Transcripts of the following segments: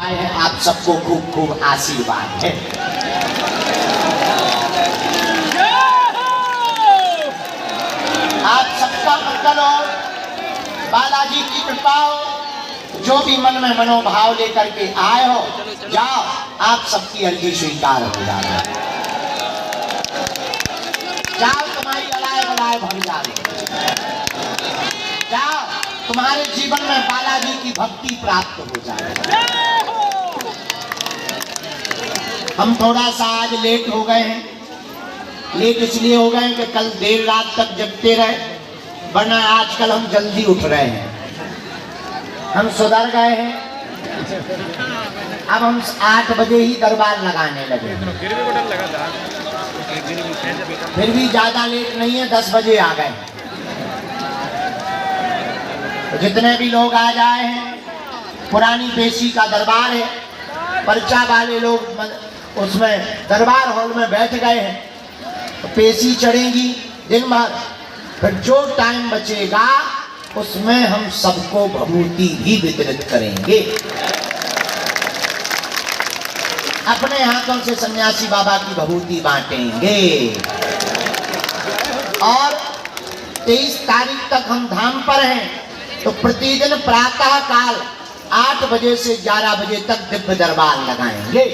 आप सबको खूब खूब आशीर्वाद है। आप सबका मंगल हो, बालाजी की कृपा हो। जो भी मन में मनोभाव लेकर के आए हो, जाओ, आप सबकी अर्जी स्वीकार हो जाए। जाओ, तुम्हारी अलाय बलाय भर जाए। जाओ, तुम्हारे जीवन में बालाजी की भक्ति प्राप्त हो जाए। हम थोड़ा सा आज लेट हो गए हैं। लेट इसलिए हो गए कि कल देर रात तक जगते रहे, वरना आजकल हम जल्दी उठ रहे हैं। हम सुधर गए हैं। अब हम 8 बजे ही दरबार लगाने लगे। फिर भी ज्यादा लेट नहीं है, 10 बजे आ गए। तो जितने भी लोग आ जाए हैं, पुरानी पेशी का दरबार है, पर्चा वाले लोग उसमें दरबार हॉल में बैठ गए हैं। तो पेशी चढ़ेगी दिन भर, फिर जो टाइम बचेगा उसमें हम सबको भभूति भी वितरित करेंगे। अपने हाथों से सन्यासी बाबा की भभूति बांटेंगे। और 23 तारीख तक हम धाम पर हैं, तो प्रतिदिन प्रातः काल 8 बजे से 11 बजे तक दिव्य दरबार लगाएंगे।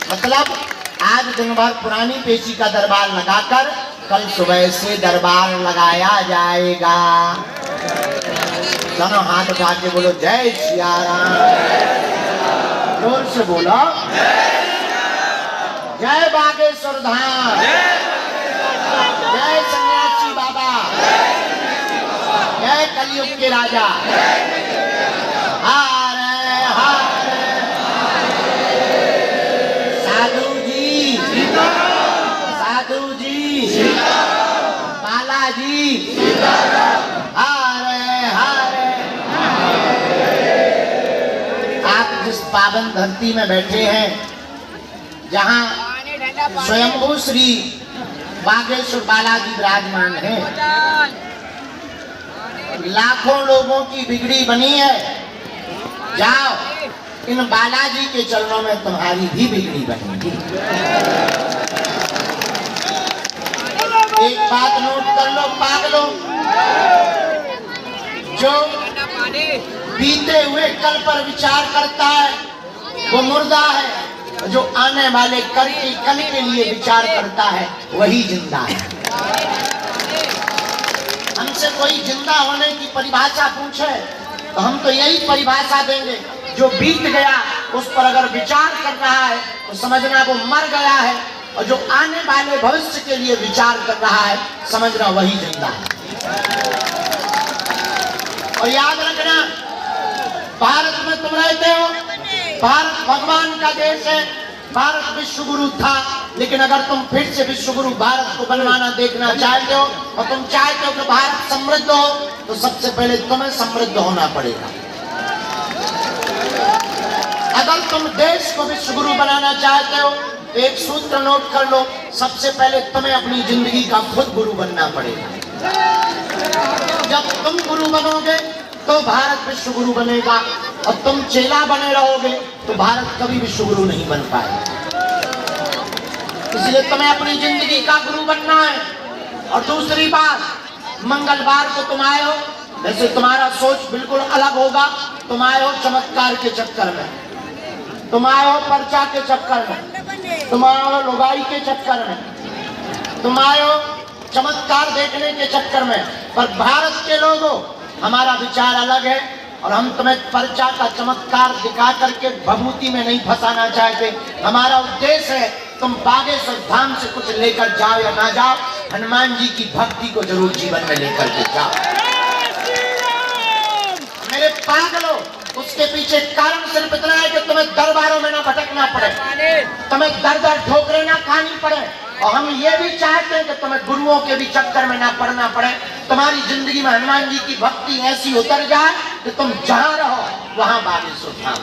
मतलब आज दिन भर पुरानी पेशी का दरबार लगाकर कल सुबह से दरबार लगाया जाएगा। दोनों हाथ उठा के बोलो जय सिया राम। जोर से बोलो जय बागेश्वर धाम, जय सन्यासी बाबा, जय कलयुग के राजा। हरे हरे साधु जी, साधु जी, बालाजी, हरे हरे। आप जिस पावन धरती में बैठे हैं, जहाँ स्वयंभू श्री बागेश्वर बालाजी विराजमान है, लाखों लोगों की बिगड़ी बनी है। जाओ, इन बालाजी के चरणों में तुम्हारी भी बिगड़ी बनेगी। एक बात नोट कर लो पागलों, जो बीते हुए कल पर विचार करता है वो मुर्दा है, जो आने वाले कल के लिए विचार करता है वही जिंदा है। हमसे कोई जिंदा होने की परिभाषा पूछे तो हम तो यही परिभाषा देंगे, जो बीत गया उस पर अगर विचार कर रहा है तो समझना वो मर गया है, और जो आने वाले भविष्य के लिए विचार कर रहा है समझना वही जिंदा है। और याद रखना, भारत में तुम रहते हो, भारत भगवान का देश है, भारत विश्व गुरु था, लेकिन अगर तुम फिर से विश्व गुरु भारत को बनवाना देखना चाहते हो और तुम चाहते हो कि भारत समृद्ध हो, तो सबसे पहले तुम्हें समृद्ध होना पड़ेगा। अगर तुम देश को विश्व गुरु बनाना चाहते हो तो एक सूत्र नोट कर लो, सबसे पहले तुम्हें अपनी जिंदगी का खुद गुरु बनना पड़ेगा। जब तुम गुरु बनोगे तो भारत विश्व गुरु बनेगा, और तुम चेला बने रहोगे तो भारत कभी विश्व गुरु नहीं बन पाएगा। इसलिए तुम्हें अपनी जिंदगी का गुरु बनना है। और दूसरी बात, मंगलवार को तुम आए हो, वैसे तुम्हारा सोच बिल्कुल अलग होगा। तुम आए हो चमत्कार के चक्कर में, तुम आए हो पर्चा के चक्कर में, तुम आए हो लुगाई के चक्कर में, तुम आए हो चमत्कार देखने के चक्कर में। पर भारत के लोगों, हमारा विचार अलग है, और हम तुम्हें पर्चा का चमत्कार दिखा करके भभूति में नहीं फंसाना चाहते। हमारा उद्देश्य है तुम बागेश्वर धाम से कुछ लेकर जाओ या ना जाओ, हनुमान जी की भक्ति को जरूर जीवन में लेकर के जाओ। मेरे पागलों, उसके पीछे कारण सिर्फ इतना है कि तुम्हें दरबारों में ना भटकना पड़े, तुम्हें दर दर ठोकरें ना खानी पड़े, और हम ये भी चाहते हैं कि तुम्हें गुरुओं के भी चक्कर में ना पड़ना पड़े। तुम्हारी जिंदगी में हनुमान जी की भक्ति ऐसी उतर जाए कि तुम जहां रहो वहां बागेश्वर धाम।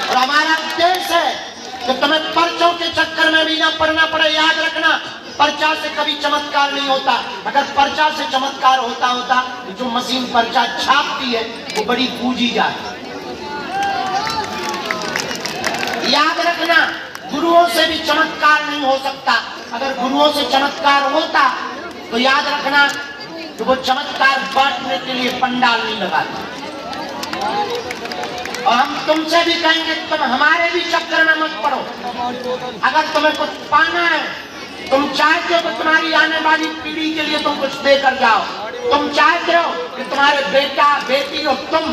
और हमारा उद्देश्य है कि तुम्हें पर्चों के चक्कर में भी ना पड़ना पड़े। याद रखना, पर्चा से कभी चमत्कार नहीं होता। अगर पर्चा से चमत्कार होता तो जो मशीन पर्चा छापती है वो बड़ी पूजी जाती। याद रखना, गुरुओं से भी चमत्कार नहीं हो सकता। अगर गुरुओं से चमत्कार होता तो याद रखना कि वो चमत्कार बांटने के लिए पंडाल नहीं लगाते। और हम तुमसे भी कहेंगे तुम हमारे भी चक्कर में मत पड़ो। अगर तुम्हें कुछ पाना है, तुम चाहते हो कि तुम्हारी आने वाली पीढ़ी के लिए तुम कुछ देकर जाओ, तुम चाहते हो कि तुम्हारे बेटा बेटी और तुम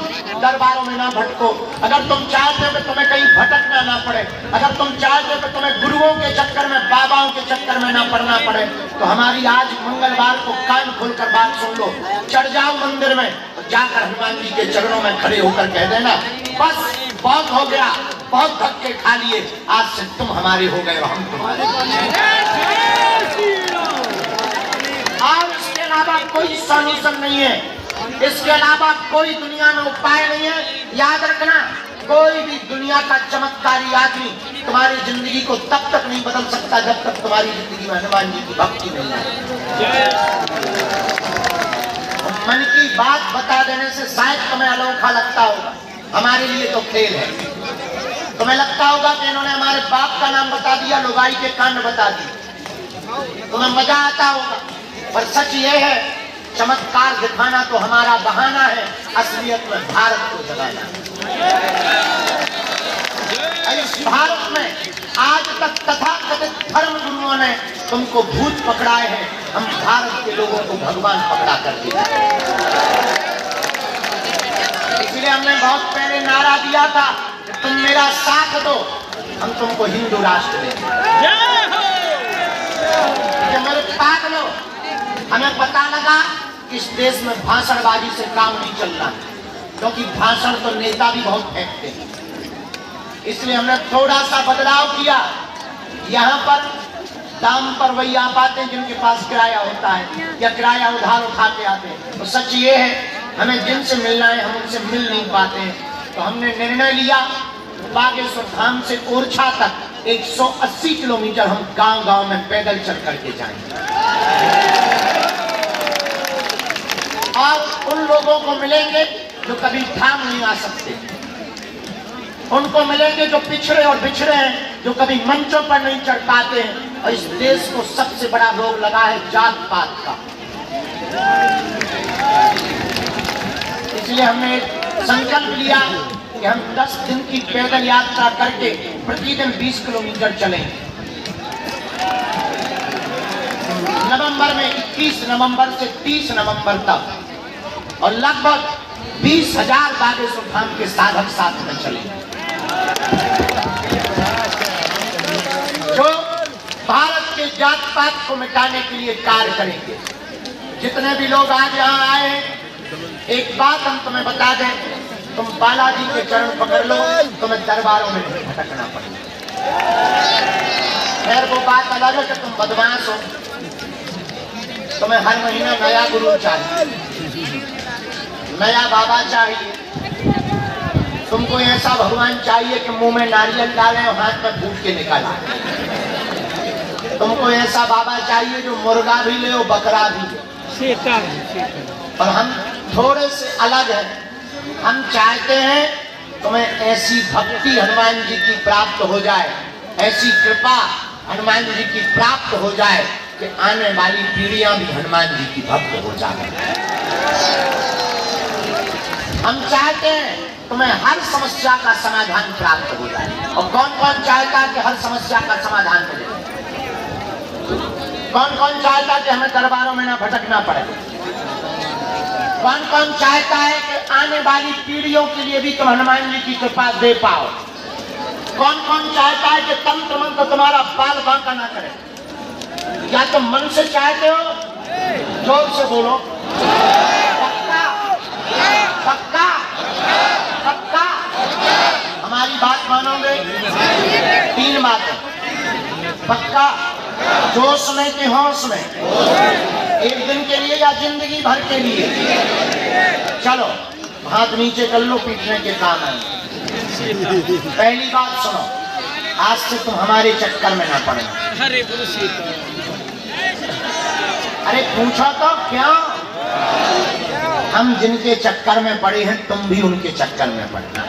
दरबारों में ना भटको, अगर तुम चाहते हो कि तुम्हें कहीं भटकना ना पड़े, अगर तुम चाहते हो कि तुम्हें गुरुओं के चक्कर में, बाबाओं के चक्कर में ना पड़ना पड़े, तो हमारी आज मंगलवार को कान खोलकर बात सुन लो। चढ़ जाओ मंदिर में, जाकर हनुमान जी के चरणों में खड़े होकर कह देना, बस बहुत हो गया, बहुत धक्के खा लिए, आज से तुम हमारे हो गए, हम तुम्हारे। और इसके अलावा कोई सॉल्यूशन नहीं है, इसके अलावा कोई दुनिया में उपाय नहीं है। याद रखना, कोई भी दुनिया का चमत्कारी आदमी तुम्हारी जिंदगी को तब तक नहीं बदल सकता जब तक तुम्हारी जिंदगी में हनुमान जी की भक्ति नहीं है। मन की बात बता देने से शायद तुम्हें अनोखा लगता होगा, हमारे लिए तो खेल है। तुम्हें लगता होगा कि इन्होंने हमारे बाप का नाम बता दिया, लुगाई के कांड बता दिए, तुम्हें मजा आता होगा। पर सच ये है, चमत्कार दिखाना तो हमारा बहाना है, असलियत में भारत को जगाना है। इस भारत में आज तक तथाकथित धर्म गुरुओं ने तुमको भूत पकड़ाए हैं, हम भारत के लोगों को भगवान पकड़ा कर दिया। इसलिए हमने बहुत पहले नारा दिया था कि तुम मेरा साथ दो, हम तुमको हिंदू राष्ट्र देंगे। मेरे पागलों, हमें पता लगा कि इस देश में भाषणबाजी से काम नहीं चलना, क्योंकि भाषण तो नेता भी बहुत फेंकते हैं। इसलिए हमने थोड़ा सा बदलाव किया। यहाँ पर दाम पर वही आ पाते हैं जिनके पास किराया होता है या किराया उधार उठा के आते हैं। तो सच ये है, हमें जिनसे मिलना है हम उनसे मिल नहीं पाते हैं। तो हमने निर्णय लिया, बागेश्वर धाम से ओरछा तक 180 किलोमीटर हम गांव-गांव में पैदल चल करके जाएंगे और उन लोगों को मिलेंगे जो कभी धाम नहीं आ सकते, उनको मिलेंगे जो पिछड़े और बिछड़े हैं, जो कभी मंचों पर नहीं चढ़ पाते हैं। और इस देश को सबसे बड़ा रोग लगा है जात पात का। इसलिए हमने संकल्प लिया कि हम 10 दिन की पैदल यात्रा करके प्रतिदिन 20 किलोमीटर चलेंगे। नवंबर में 21 नवंबर से 30 नवंबर तक, और लगभग 20,000 बागेश्वर धाम के साधक साथ में चलेंगे, जो भारत के जात पात को मिटाने के लिए कार्य करेंगे। जितने भी लोग आज यहाँ आए हैं, एक बात हम तुम्हें बता दें, तुम बालाजी के चरण पकड़ लो, तुम्हें दरबारों में नहीं भटकना पड़ेगा। खैर वो बात अलग है कि तुम बदमाश हो, तुम्हें हर महीना नया गुरु चाहिए, नया बाबा चाहिए, तुमको ऐसा भगवान चाहिए कि मुंह में नारियल डालें और हाथ में फूट के निकाला। तुमको ऐसा बाबा चाहिए जो मुर्गा भी ले और बकरा भी ले। और हम थोड़े से अलग हैं, हम चाहते हैं तुम्हें ऐसी भक्ति हनुमान जी की प्राप्त हो जाए, ऐसी कृपा हनुमान जी की प्राप्त हो जाए कि आने वाली पीढ़ियां भी हनुमान जी की भक्त हो जाए। हम चाहते हैं तुम्हें हर समस्या का समाधान प्राप्त हो जाए। और कौन कौन चाहता है कि हर समस्या का समाधान मिले? कौन कौन चाहता है कि हमें दरबारों में ना भटकना पड़े? कौन कौन चाहता है कि आने वाली पीढ़ियों के लिए भी तुम हनुमान जी की कृपा दे पाओ? कौन कौन चाहता है कि तंत्र मंत्र तुम्हारा बाल बांका ना करे? क्या तुम मन से चाहते हो? जोर से बोलो। पक्का? पक्का? पक्का? हमारी बात मानोगे? 3 बातें। पक्का? जोश में कि होश में? एक दिन के लिए या जिंदगी भर के लिए? चलो हाथ नीचे कर लो, पीटने के काम है। पहली बात सुनो, आज से तुम हमारे चक्कर में ना पड़ना। अरे पूछो तो क्या? हम जिनके चक्कर में पड़े हैं तुम भी उनके चक्कर में पड़ना।